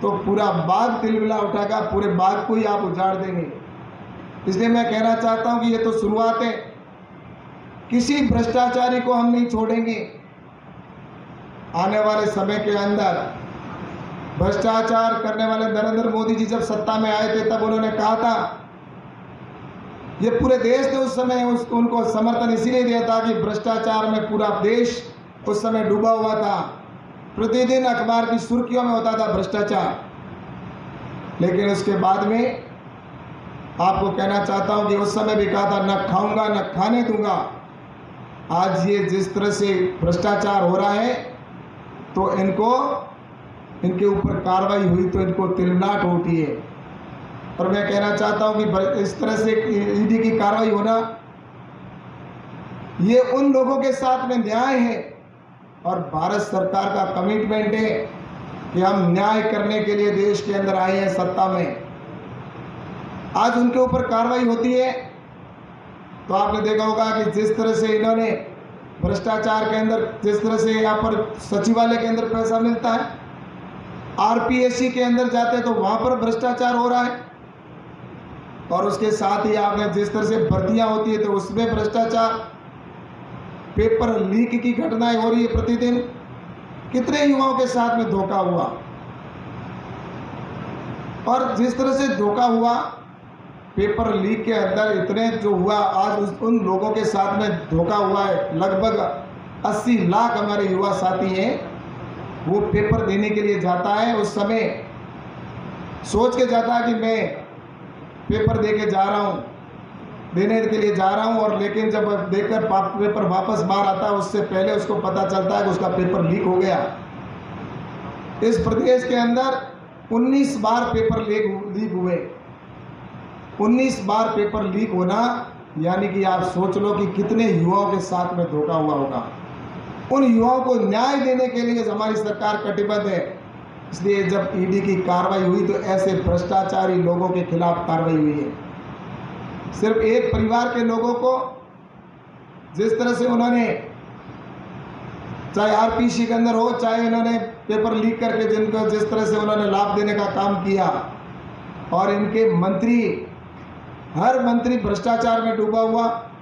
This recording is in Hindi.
तो पूरा बाग तिलमिला उठाएगा, पूरे बाग को ही आप उजाड़ देंगे। इसलिए मैं कहना चाहता हूं कि ये तो शुरुआत है, किसी भ्रष्टाचारी को हम नहीं छोड़ेंगे। आने वाले समय के अंदर भ्रष्टाचार करने वाले नरेंद्र मोदी जी जब सत्ता में आए थे तब उन्होंने कहा था, ये पूरे देश ने उस समय उनको समर्थन इसीलिए दिया था कि भ्रष्टाचार में पूरा देश उस समय डूबा हुआ था। प्रतिदिन अखबार की सुर्खियों में होता था भ्रष्टाचार। लेकिन उसके बाद में आपको कहना चाहता हूं कि उस समय भी कहा था, न खाऊंगा न खाने दूंगा। आज ये जिस तरह से भ्रष्टाचार हो रहा है तो इनके ऊपर कार्रवाई हुई तो इनको तिलमिलाहट होती है। और मैं कहना चाहता हूं कि इस तरह से ईडी की कार्रवाई होना ये उन लोगों के साथ में न्याय है और भारत सरकार का कमिटमेंट है कि हम न्याय करने के लिए देश के अंदर आए हैं सत्ता में। आज उनके ऊपर कार्रवाई होती है तो आपने देखा होगा कि जिस तरह से इन्होंने भ्रष्टाचार के अंदर, जिस तरह से यहाँ पर सचिवालय के अंदर पैसा मिलता है, आरपीएससी के अंदर जाते हैं तो वहाँ पर भ्रष्टाचार हो रहा है। और उसके साथ ही आपने जिस तरह से भर्तियाँ होती है तो उसमें भ्रष्टाचार, पेपर लीक की घटनाएं हो रही है प्रतिदिन। कितने युवाओं के साथ में धोखा हुआ, और जिस तरह से धोखा हुआ पेपर लीक के अंदर इतने जो हुआ, आज उन लोगों के साथ में धोखा हुआ है। लगभग 80 लाख हमारे युवा साथी हैं, वो पेपर देने के लिए जाता है, उस समय सोच के जाता है कि मैं पेपर दे के जा रहा हूँ, देने के लिए जा रहा हूँ, और लेकिन जब देकर पेपर वापस बाहर आता है उससे पहले उसको पता चलता है कि उसका पेपर लीक हो गया। इस प्रदेश के अंदर 19 बार पेपर लीक हुए। 19 बार पेपर लीक होना, यानी कि आप सोच लो कि कितने युवाओं के साथ में धोखा हुआ होगा। उन युवाओं को न्याय देने के लिए हमारी सरकार कटिबद्ध है। इसलिए जब ईडी की कार्रवाई हुई तो ऐसे भ्रष्टाचारी लोगों के खिलाफ कार्रवाई हुई है। सिर्फ एक परिवार के लोगों को जिस तरह से उन्होंने, चाहे आरपीसी के अंदर हो, चाहे उन्होंने पेपर लीक करके जिनको जिस तरह से उन्होंने लाभ देने का काम किया, और इनके मंत्री, हर मंत्री भ्रष्टाचार में डूबा हुआ।